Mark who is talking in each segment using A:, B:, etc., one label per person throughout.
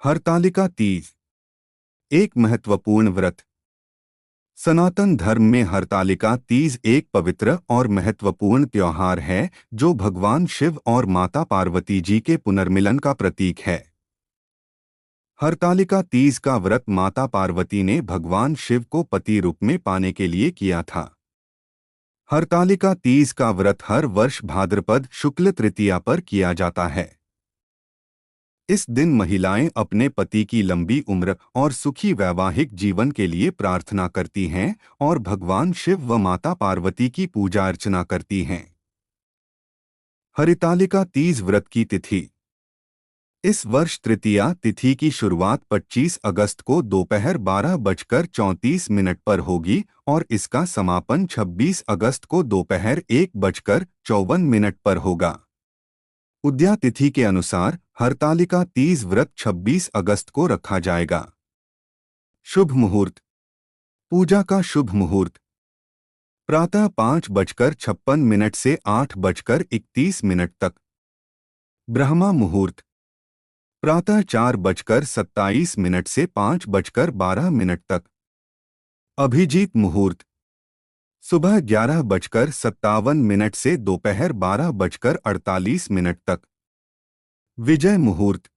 A: हरतालिका तीज एक महत्वपूर्ण व्रत। सनातन धर्म में हरतालिका तीज एक पवित्र और महत्वपूर्ण त्योहार है जो भगवान शिव और माता पार्वती जी के पुनर्मिलन का प्रतीक है। हरतालिका तीज का व्रत माता पार्वती ने भगवान शिव को पति रूप में पाने के लिए किया था। हरतालिका तीज का व्रत हर वर्ष भाद्रपद शुक्ल तृतीया पर किया जाता है। इस दिन महिलाएं अपने पति की लंबी उम्र और सुखी वैवाहिक जीवन के लिए प्रार्थना करती हैं और भगवान शिव व माता पार्वती की पूजा अर्चना करती हैं। हरितालिका तीज व्रत की तिथि। इस वर्ष तृतीया तिथि की शुरुआत 25 अगस्त को दोपहर 12:34 पर होगी और इसका समापन 26 अगस्त को दोपहर 1:54 पर होगा। उदया तिथि के अनुसार हरतालिका तीज व्रत 26 अगस्त को रखा जाएगा। शुभ मुहूर्त। पूजा का शुभ मुहूर्त प्रातः 5:56 से 8:31 तक। ब्रह्मा मुहूर्त प्रातः 4:27 से 5:12 तक। अभिजीत मुहूर्त सुबह 11:57 से दोपहर 12:48 तक। विजय मुहूर्त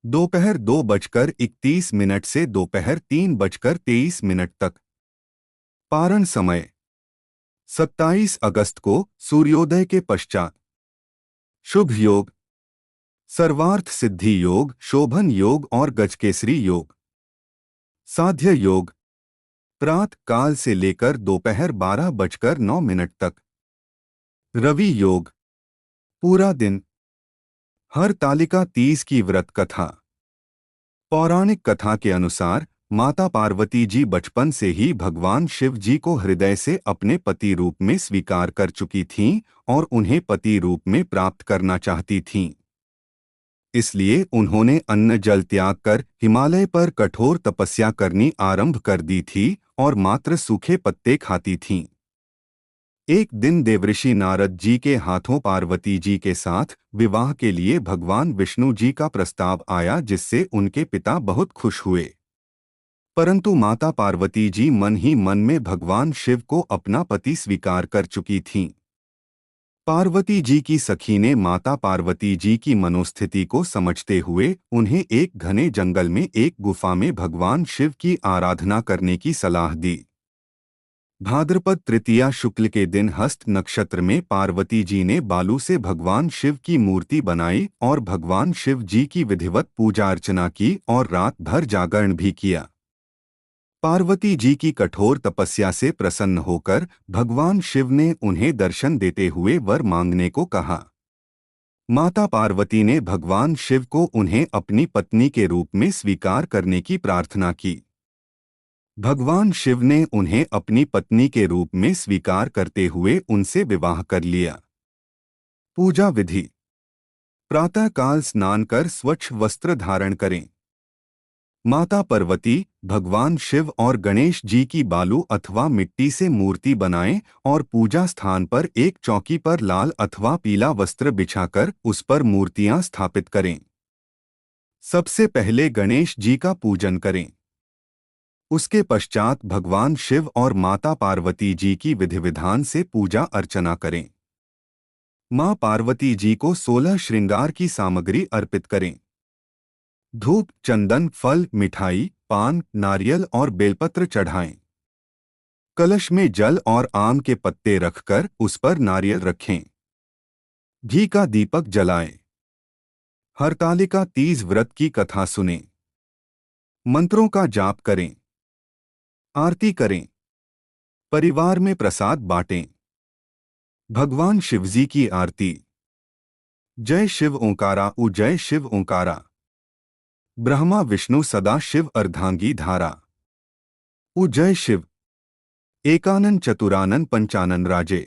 A: दोपहर 2:31 से दोपहर 3:23 तक। पारण समय 27 अगस्त को सूर्योदय के पश्चात। शुभ योग सर्वार्थ सिद्धि योग, शोभन योग और गजकेसरी योग। साध्य योग प्रातः काल से लेकर दोपहर 12:09 तक। रवि योग पूरा दिन। हरतालिका तीज की व्रत कथा। पौराणिक कथा के अनुसार माता पार्वती जी बचपन से ही भगवान शिव जी को हृदय से अपने पति रूप में स्वीकार कर चुकी थीं और उन्हें पति रूप में प्राप्त करना चाहती थीं। इसलिए उन्होंने अन्न जल त्याग कर हिमालय पर कठोर तपस्या करनी आरंभ कर दी थी और मात्र सूखे पत्ते खाती थीं। एक दिन देवऋषि नारद जी के हाथों पार्वती जी के साथ विवाह के लिए भगवान विष्णु जी का प्रस्ताव आया, जिससे उनके पिता बहुत खुश हुए। परंतु माता पार्वती जी मन ही मन में भगवान शिव को अपना पति स्वीकार कर चुकी थीं। पार्वती जी की सखी ने माता पार्वती जी की मनोस्थिति को समझते हुए उन्हें एक घने जंगल में एक गुफा में भगवान शिव की आराधना करने की सलाह दी। भाद्रपद तृतीया शुक्ल के दिन हस्त नक्षत्र में पार्वती जी ने बालू से भगवान शिव की मूर्ति बनाई और भगवान शिव जी की विधिवत पूजा अर्चना की और रात भर जागरण भी किया। पार्वती जी की कठोर तपस्या से प्रसन्न होकर भगवान शिव ने उन्हें दर्शन देते हुए वर मांगने को कहा। माता पार्वती ने भगवान शिव को उन्हें अपनी पत्नी के रूप में स्वीकार करने की प्रार्थना की। भगवान शिव ने उन्हें अपनी पत्नी के रूप में स्वीकार करते हुए उनसे विवाह कर लिया। पूजा विधि। प्रातःकाल स्नान कर स्वच्छ वस्त्र धारण करें। माता पार्वती, भगवान शिव और गणेश जी की बालू अथवा मिट्टी से मूर्ति बनाएं और पूजा स्थान पर एक चौकी पर लाल अथवा पीला वस्त्र बिछाकर उस पर मूर्तियां स्थापित करें। सबसे पहले गणेश जी का पूजन करें। उसके पश्चात भगवान शिव और माता पार्वती जी की विधि विधान से पूजा अर्चना करें। मां पार्वती जी को 16 श्रृंगार की सामग्री अर्पित करें। धूप, चंदन, फल, मिठाई, पान, नारियल और बेलपत्र चढ़ाएं। कलश में जल और आम के पत्ते रखकर उस पर नारियल रखें। घी का दीपक जलाएं। हरतालिका तीज व्रत की कथा सुनें। मंत्रों का जाप करें। आरती करें। परिवार में प्रसाद बांटें। भगवान शिवजी की आरती। जय शिव ओंकारा उ जय शिव ओंकारा। ब्रह्मा विष्णु सदा शिव अर्धांगी धारा। उ जय शिव। एकानन चतुरानन पंचानन राजे।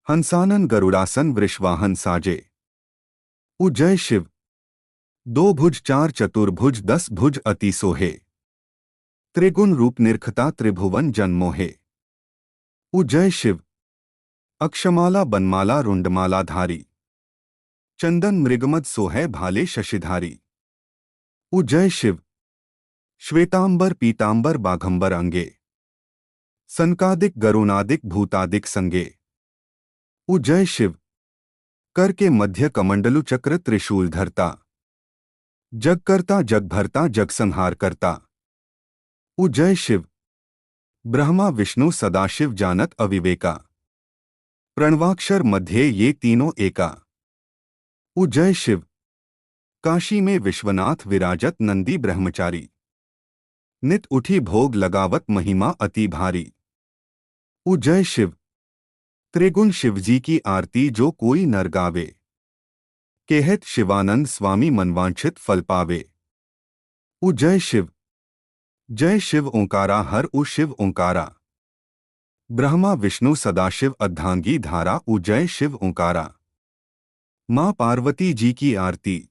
A: हंसानन गरुड़ासन वृषवाहन साजे। उ जय शिव। 2 भुज 4 चतुर्भुज 10 भुज अति सोहे। त्रिगुण रूप निरखता त्रिभुवन जन्मोहे। उ जय शिव। अक्षमाला बनमाला रुंडमाला धारी। चंदन मृगमद सोहे भाले शशिधारी। जय शिव। श्वेतांबर पीतांबर बाघंबर अंगे, सनकादिक गरुणादिक भूतादिक संगे। जय शिव। कर के मध्य कमंडलु चक्र त्रिशूल धरता, जग करता जग भरता जग संहार करता। जय शिव। ब्रह्मा विष्णु सदाशिव जानत अविवेका, प्रणवाक्षर मध्य ये तीनों एका। जय शिव। काशी में विश्वनाथ विराजत नंदी ब्रह्मचारी, नित उठी भोग लगावत महिमा अति भारी। जय शिव। त्रिगुण शिवजी की आरती जो कोई नर गावे, कहत शिवानंद स्वामी मनवांछित फल पावे। जय शिव। जय शिव ओंकारा हर शिव ओंकारा, ब्रह्मा विष्णु सदाशिव अर्धांगी धारा। जय शिव ओंकारा। मां पार्वती जी की आरती,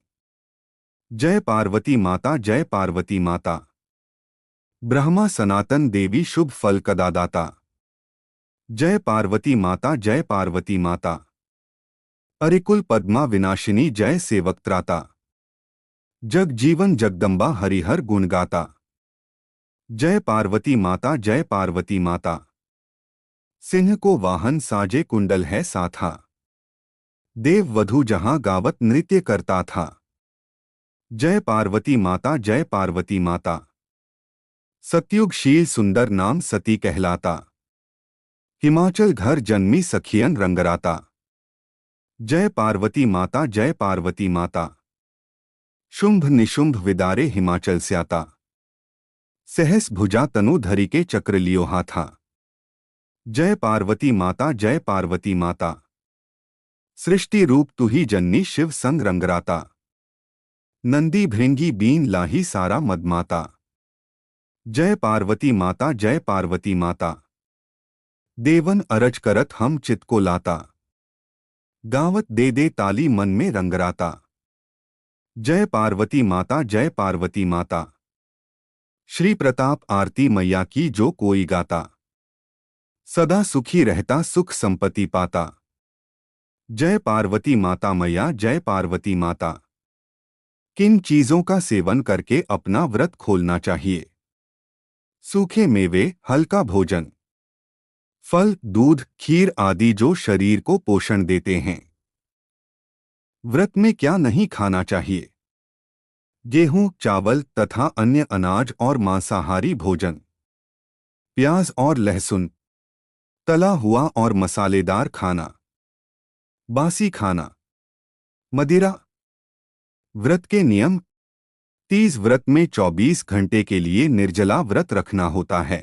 A: जय पार्वती माता जय पार्वती माता। ब्रह्मा सनातन देवी शुभ फल कदादाता, जय पार्वती माता जय पार्वती माता। अरिकुल पद्मा विनाशिनी जय सेवक त्राता, जग जीवन जगदम्बा हरिहर गुण गाता। जय पार्वती माता जय पार्वती माता। सिंह को वाहन साजे कुंडल है साथा, देव वधु जहां गावत नृत्य करता था। जय पार्वती माता जय पार्वती माता। सत्युगशील सुंदर नाम सती कहलाता, हिमाचल घर जन्मी सखियन रंगराता। जय पार्वती माता जय पार्वती माता। शुंभ निशुंभ विदारे हिमाचल स्याता, सहस भुजा तनु धरी के चक्र लियो हाथा। जय पार्वती माता जय पार्वती माता। सृष्टि रूप तू ही जन्नी शिव संग रंगराता, नंदी भृंगी बीन लाही सारा मदमाता। जय पार्वती माता जय पार्वती माता। देवन अरज करत हम चित को लाता, गावत दे ताली मन में रंगराता। जय पार्वती माता जय पार्वती माता। श्री प्रताप आरती मैया की जो कोई गाता, सदा सुखी रहता सुख संपत्ति पाता। जय पार्वती माता मैया जय पार्वती माता। किन चीजों का सेवन करके अपना व्रत खोलना चाहिए? सूखे मेवे, हल्का भोजन, फल, दूध, खीर आदि जो शरीर को पोषण देते हैं। व्रत में क्या नहीं खाना चाहिए? गेहूं, चावल तथा अन्य अनाज और मांसाहारी भोजन, प्याज और लहसुन, तला हुआ और मसालेदार खाना, बासी खाना, मदिरा। व्रत के नियम। तीज व्रत में 24 घंटे के लिए निर्जला व्रत रखना होता है।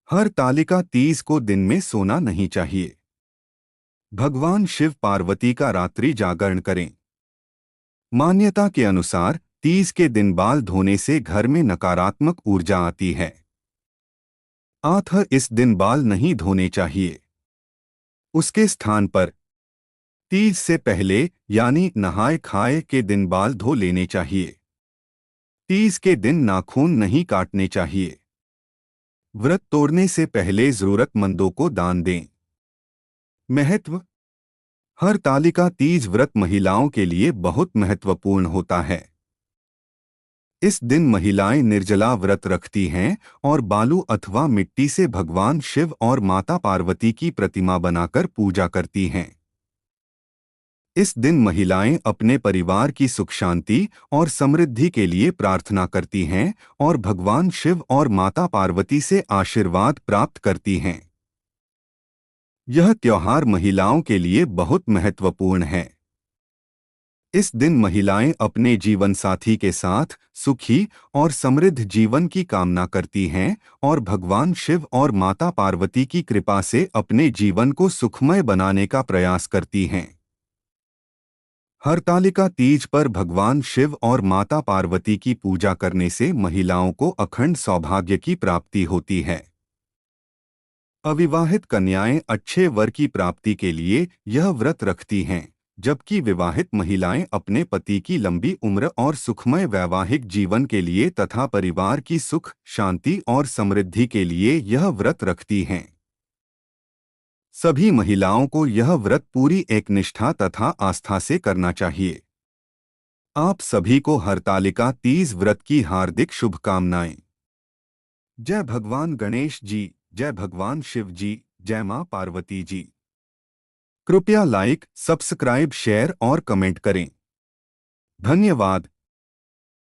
A: हर तालिका तीज को दिन में सोना नहीं चाहिए। भगवान शिव पार्वती का रात्रि जागरण करें। मान्यता के अनुसार तीज के दिन बाल धोने से घर में नकारात्मक ऊर्जा आती है। इस दिन बाल नहीं धोने चाहिए। उसके स्थान पर तीज से पहले यानी नहाए खाए के दिन बाल धो लेने चाहिए। तीज के दिन नाखून नहीं काटने चाहिए। व्रत तोड़ने से पहले जरूरतमंदों को दान दें। महत्व। हर तालिका तीज व्रत महिलाओं के लिए बहुत महत्वपूर्ण होता है। इस दिन महिलाएं निर्जला व्रत रखती हैं और बालू अथवा मिट्टी से भगवान शिव और माता पार्वती की प्रतिमा बनाकर पूजा करती हैं। इस दिन महिलाएं अपने परिवार की सुख शांति और समृद्धि के लिए प्रार्थना करती हैं और भगवान शिव और माता पार्वती से आशीर्वाद प्राप्त करती हैं। यह त्योहार महिलाओं के लिए बहुत महत्वपूर्ण है। इस दिन महिलाएं अपने जीवन साथी के साथ सुखी और समृद्ध जीवन की कामना करती हैं और भगवान शिव और माता पार्वती की कृपा से अपने जीवन को सुखमय बनाने का प्रयास करती हैं। हरतालिका तीज पर भगवान शिव और माता पार्वती की पूजा करने से महिलाओं को अखंड सौभाग्य की प्राप्ति होती है। अविवाहित कन्याएं अच्छे वर की प्राप्ति के लिए यह व्रत रखती हैं, जबकि विवाहित महिलाएं अपने पति की लंबी उम्र और सुखमय वैवाहिक जीवन के लिए तथा परिवार की सुख, शांति और समृद्धि के लिए यह व्रत रखती हैं। सभी महिलाओं को यह व्रत पूरी एकनिष्ठा तथा आस्था से करना चाहिए। आप सभी को हरतालिका तीज व्रत की हार्दिक शुभकामनाएं। जय भगवान गणेश जी, जय भगवान शिव जी, जय मां पार्वती जी। कृपया लाइक, सब्सक्राइब, शेयर और कमेंट करें। धन्यवाद।